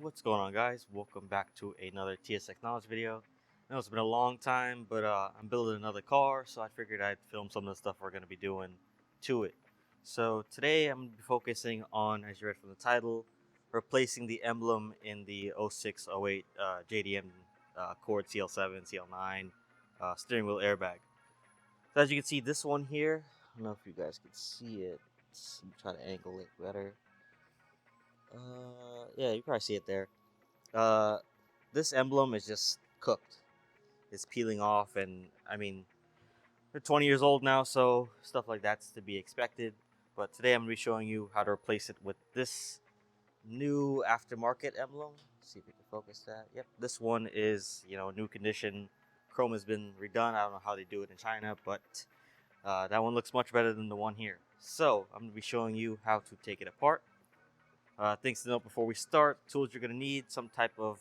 What's going on, guys? Welcome back to another Tsx Knowledge video. I know it's been a long time, but I'm building another car, so I figured I'd film some of the stuff we're going to be doing to it. So today I'm going to be focusing on, as you read from the title, replacing the emblem in the 0608 JDM Cord CL7, CL9 steering wheel airbag. So as you can see, this one here, I don't know if you guys can see it. Let me try to angle it better. Yeah, you probably see it there. Uh, this emblem is just cooked. It's peeling off, and I mean, they're 20 years old now, so stuff like that's to be expected. But today I'm going to be showing you how to replace it with this new aftermarket emblem. Let's see if we can focus that. Yep, this one is, new condition. Chrome has been redone. I don't know how they do it in China, but that one looks much better than the one here. So I'm going to be showing you how to take it apart. Things to note before we start: tools you're going to need, some type of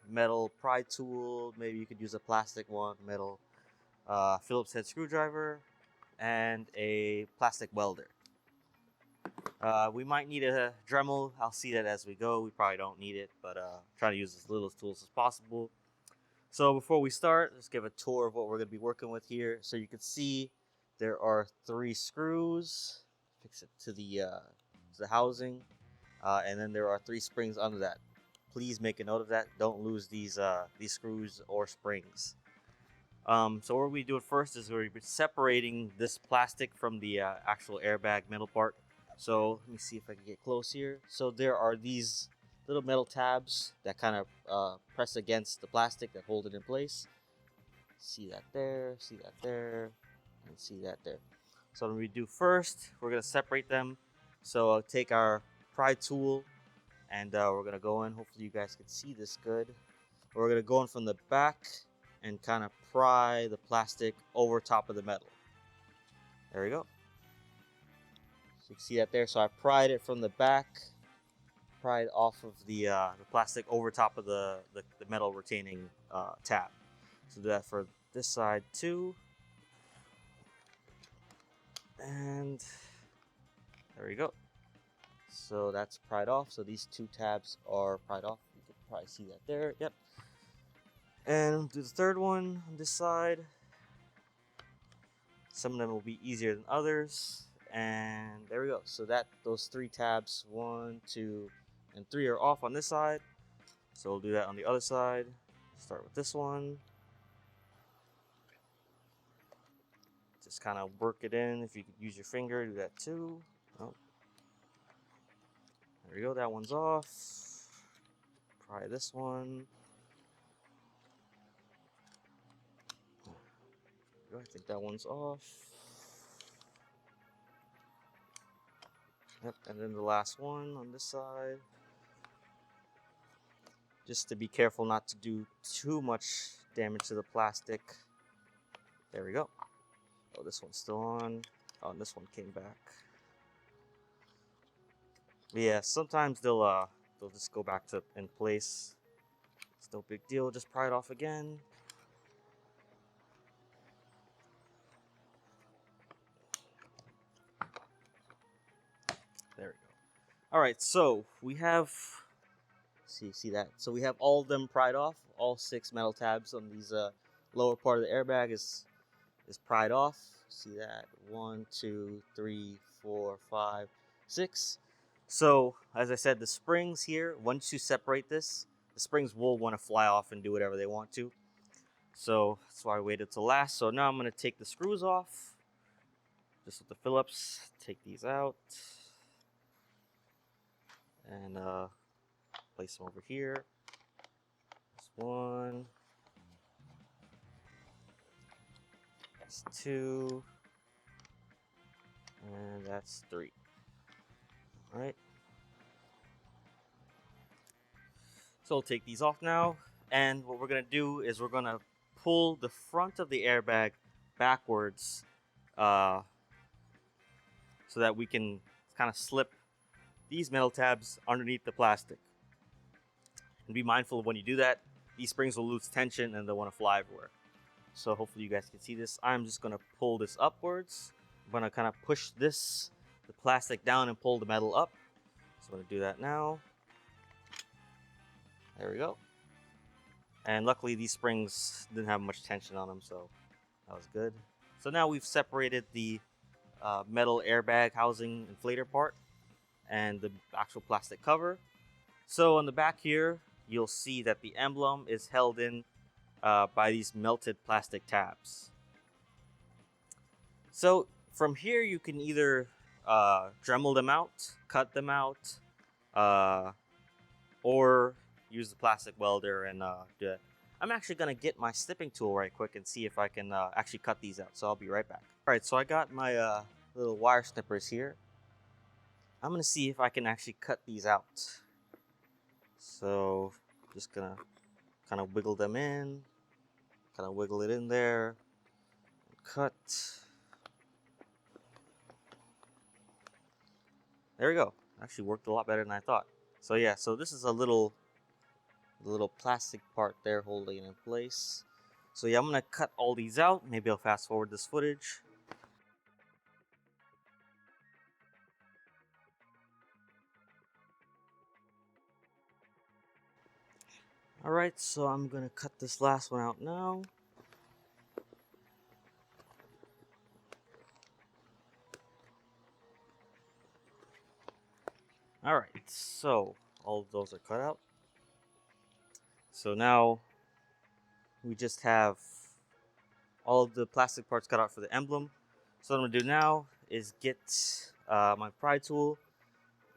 metal pry tool. Maybe you could use a plastic one, metal Phillips head screwdriver, and a plastic welder. We might need a Dremel. I'll see that as we go. We probably don't need it, but try to use as little tools as possible. So before we start, let's give a tour of what we're going to be working with here. So you can see there are 3 screws. Fix it to the housing. And then there are 3 springs under that. Please make a note of that. Don't lose these screws or springs. So what we do at first is we're separating this plastic from the actual airbag metal part. So let me see if I can get close here. So there are these little metal tabs that kind of press against the plastic that hold it in place. See that there, see that there, and see that there. So what we do first, we're going to separate them. So I'll take our pry tool, and we're gonna go in. Hopefully you guys can see this good. We're gonna go in from the back and kind of pry the plastic over top of the metal. There we go. So you can see that there. So I pried it from the back, pried off of the plastic over top of the metal retaining tab. So do that for this side too. And there we go. So that's pried off. So these 2 tabs are pried off. You can probably see that there. Yep. And do the third one on this side. Some of them will be easier than others. And there we go. So those 3 tabs, 1, 2, and 3 are off on this side. So we'll do that on the other side. Start with this one. Just kind of work it in. If you could use your finger, do that too. Oh. There we go, that one's off. Try this one. I think that one's off. Yep, and then the last one on this side. Just to be careful not to do too much damage to the plastic. There we go. Oh, this one's still on. Oh, and this one came back. Yeah, sometimes they'll just go back to in place. It's no big deal. Just pry it off again. There we go. All right, so we have see that. So we have all of them pried off. All 6 metal tabs on these lower part of the airbag is pried off. See that? 1, 2, 3, 4, 5, 6. So, as I said, the springs here, once you separate this, the springs will want to fly off and do whatever they want to. So, that's why I waited till last. So now I'm going to take the screws off. Just with the Phillips, take these out. And place them over here. That's 1. That's 2. And that's 3. Alright. So we'll take these off now. And what we're going to do is we're going to pull the front of the airbag backwards so that we can kind of slip these metal tabs underneath the plastic. And be mindful of when you do that, these springs will lose tension and they'll want to fly everywhere. So hopefully you guys can see this. I'm just going to pull this upwards. I'm going to kind of push the plastic down and pull the metal up. So I'm going to do that now. There we go. And luckily these springs didn't have much tension on them, so that was good. So now we've separated the metal airbag housing inflator part and the actual plastic cover. So on the back here, you'll see that the emblem is held in by these melted plastic tabs. So from here, you can either Dremel them out, cut them out, or use the plastic welder and do it. I'm actually gonna get my snipping tool right quick and see if I can actually cut these out. So I'll be right back. All right, so I got my little wire snippers here. I'm gonna see if I can actually cut these out. So just gonna kind of wiggle them in, kind of wiggle it in there, cut. There we go. Actually worked a lot better than I thought. So yeah, so this is a little plastic part there holding it in place. So yeah, I'm gonna cut all these out. Maybe I'll fast forward this footage. Alright, so I'm gonna cut this last one out now. Alright, so all of those are cut out. So now we just have all of the plastic parts cut out for the emblem. So what I'm gonna do now is get my pry tool,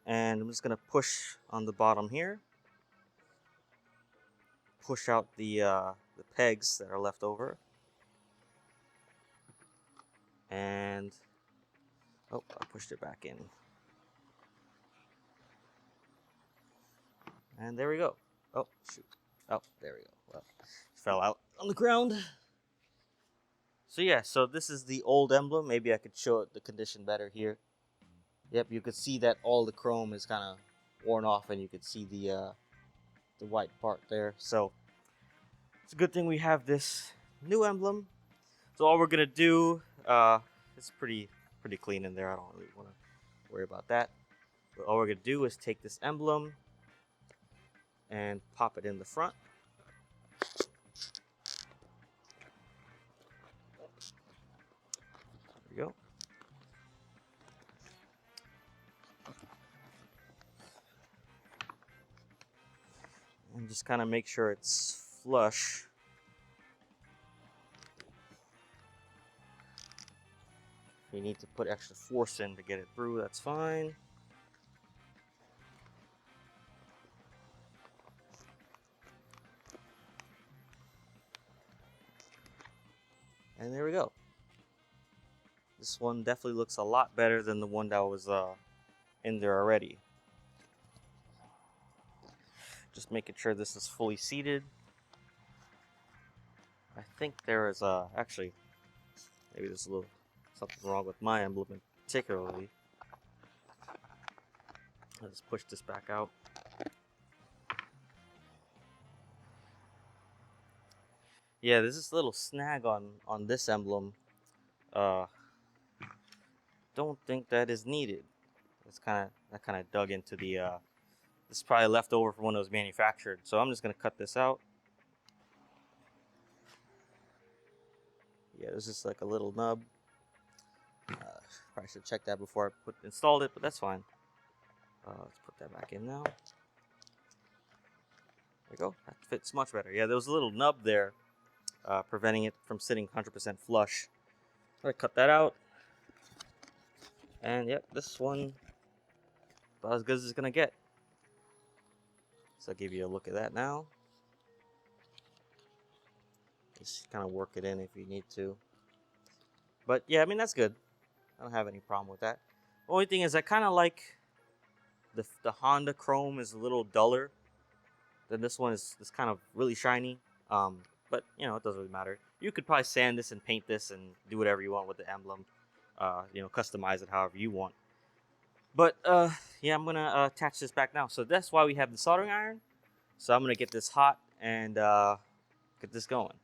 and I'm just gonna push on the bottom here. Push out the pegs that are left over. And oh, I pushed it back in. And there we go. Oh, shoot. Oh, there we go. Well, fell out on the ground. So yeah, so this is the old emblem. Maybe I could show it the condition better here. Yep, you could see that all the chrome is kind of worn off, and you could see the white part there. So it's a good thing we have this new emblem. So all we're gonna do, it's pretty clean in there. I don't really want to worry about that. But all we're gonna do is take this emblem and pop it in the front. There we go. And just kind of make sure it's flush. If you need to put extra force in to get it through, that's fine. And there we go. This one definitely looks a lot better than the one that was in there already. Just making sure this is fully seated. I think there is actually, maybe there's a little something wrong with my emblem particularly. I'll just push this back out. Yeah, there's this little snag on this emblem. Don't think that is needed. It's kind of dug into the. This is probably left over from when it was manufactured. So I'm just gonna cut this out. Yeah, there's just like a little nub. Probably should check that before I installed it, but that's fine. Let's put that back in now. There we go. That fits much better. Yeah, there was a little nub there. Preventing it from sitting 100% flush. So I cut that out. And yep, this one about as good as it's gonna get. So I'll give you a look at that now. Just kind of work it in if you need to. But yeah, I mean, that's good. I don't have any problem with that. The only thing is I kind of like the Honda chrome is a little duller. Then this one is kind of really shiny. But you know, it doesn't really matter. You could probably sand this and paint this and do whatever you want with the emblem. You know, customize it however you want. But yeah, I'm gonna attach this back now. So that's why we have the soldering iron. So I'm gonna get this hot and get this going.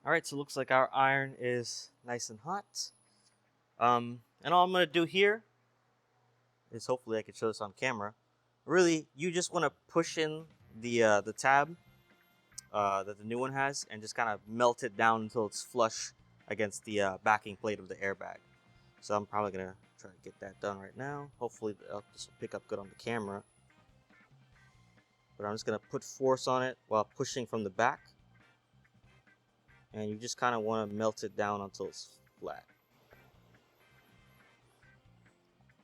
All right, so it looks like our iron is nice and hot. And all I'm gonna do here is hopefully I can show this on camera. Really, you just want to push in the tab that the new one has, and just kind of melt it down until it's flush against the backing plate of the airbag. So I'm probably gonna try to get that done right now. Hopefully this will pick up good on the camera. But I'm just gonna put force on it while pushing from the back, and you just kind of want to melt it down until it's flat.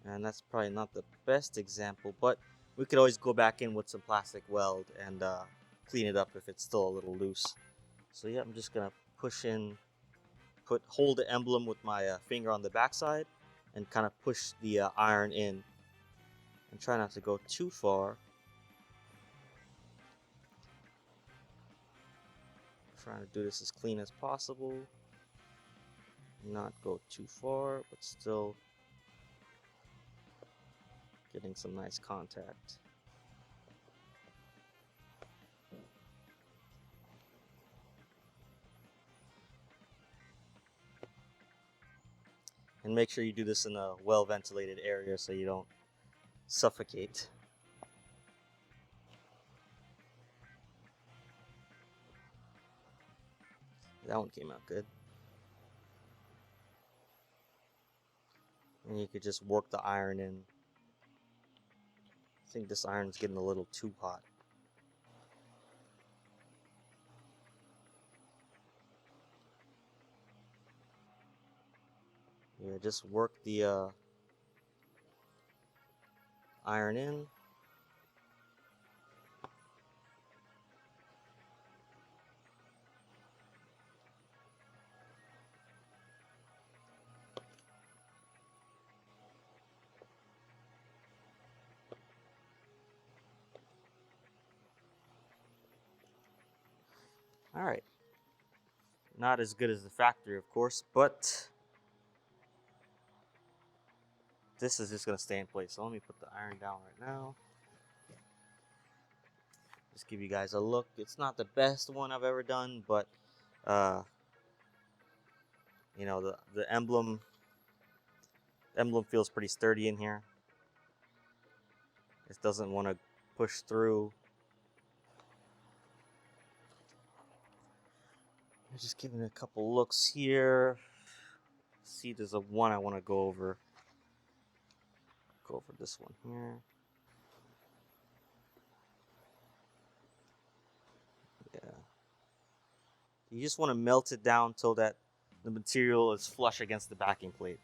And that's probably not the best example, but we could always go back in with some plastic weld and clean it up if it's still a little loose. So yeah, I'm just gonna push in, hold the emblem with my finger on the backside, and kind of push the iron in, and try not to go too far. Trying to do this as clean as possible, not go too far, but still getting some nice contact. And make sure you do this in a well-ventilated area so you don't suffocate. That one came out good. And you could just work the iron in. I think this iron's getting a little too hot. Yeah, just work the iron in. All right. Not as good as the factory, of course, but this is just gonna stay in place. So let me put the iron down right now. Just give you guys a look. It's not the best one I've ever done, but you know, the emblem feels pretty sturdy in here. It doesn't want to push through. I'm just giving it a couple looks here. See, there's a one I want to go over. Go over this one here. Yeah. You just want to melt it down till that the material is flush against the backing plate.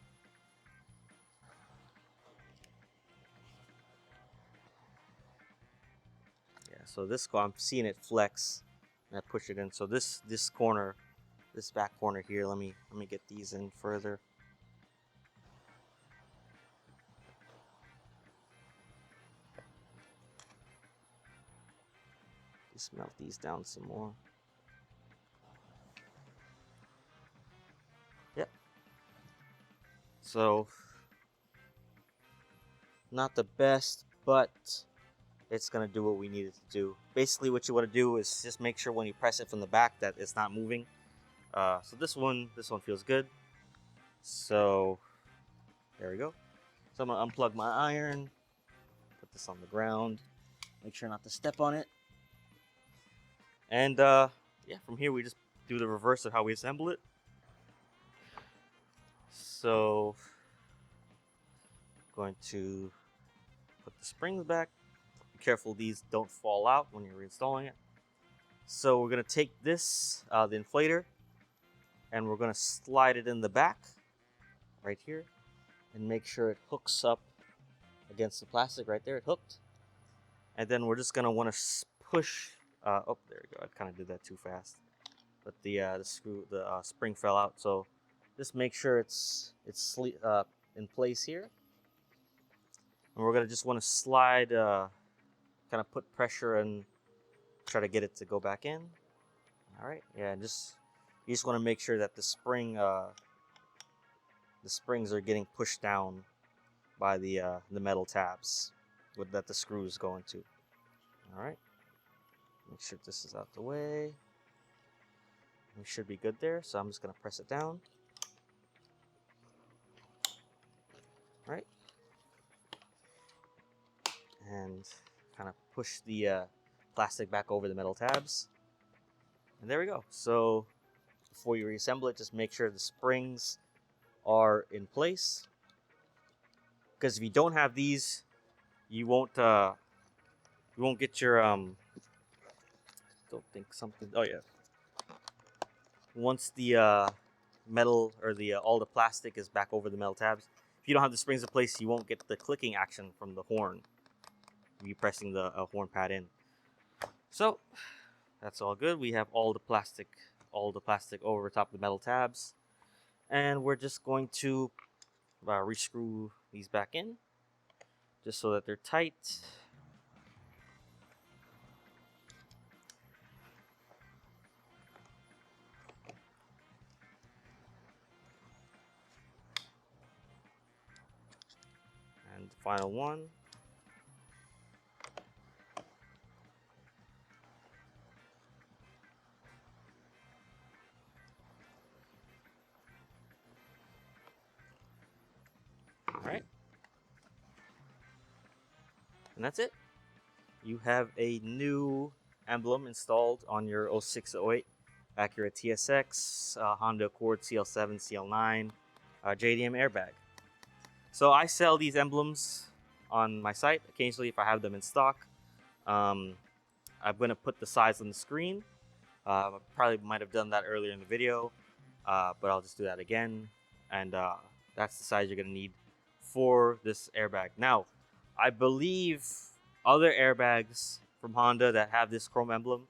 Yeah, so this I'm seeing it flex, and I push it in. So this corner, this back corner here, let me get these in further. Just melt these down some more. Yep. So not the best, but it's gonna do what we need it to do. Basically, what you want to do is just make sure when you press it from the back that it's not moving. So this one feels good. So there we go. So I'm gonna unplug my iron, put this on the ground, make sure not to step on it, and yeah, from here we just do the reverse of how we assemble it. So I'm going to put the springs back. Be careful these don't fall out when you're reinstalling it. So we're gonna take this, the inflator, and we're gonna slide it in the back, right here, and make sure it hooks up against the plastic right there. It hooked, and then we're just gonna want to push. Oh, there we go. I kind of did that too fast, but the spring fell out. So just make sure it's in place here, and we're gonna just want to slide, kind of put pressure and try to get it to go back in. All right, yeah, you just want to make sure that the springs are getting pushed down by the metal tabs that the screw is going to. All right, make sure this is out the way. We should be good there, so I'm just gonna press it down. All right, and kind of push the plastic back over the metal tabs. And there we go. So before you reassemble it, just make sure the springs are in place, because if you don't have these, you won't get your don't think something. Oh yeah. Once the metal or the all the plastic is back over the metal tabs, if you don't have the springs in place, you won't get the clicking action from the horn. You pressing the horn pad in. So that's all good. We have all the plastic over top the metal tabs, and we're just going to rescrew these back in, just so that they're tight. And the final one. All right. And that's it. You have a new emblem installed on your 0608 Acura TSX, Honda Accord CL7, CL9, JDM airbag. So I sell these emblems on my site occasionally if I have them in stock. I'm going to put the size on the screen. Probably might have done that earlier in the video, but I'll just do that again. And that's the size you're going to need for this airbag. Now, I believe other airbags from Honda that have this chrome emblem,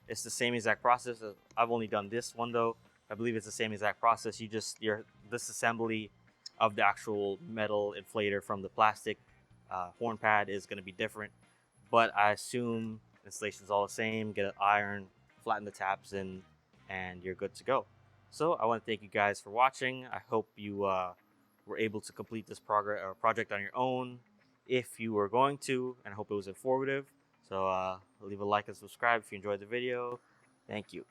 it's the same exact process. I've only done this one though. I believe it's the same exact process. Your disassembly of the actual metal inflator from the plastic horn pad is going to be different, but I assume installation is all the same. Get an iron, flatten the tabs in, and you're good to go. So I want to thank you guys for watching. I hope you were able to complete this project on your own if you were going to, and I hope it was informative. So leave a like and subscribe if you enjoyed the video. Thank you.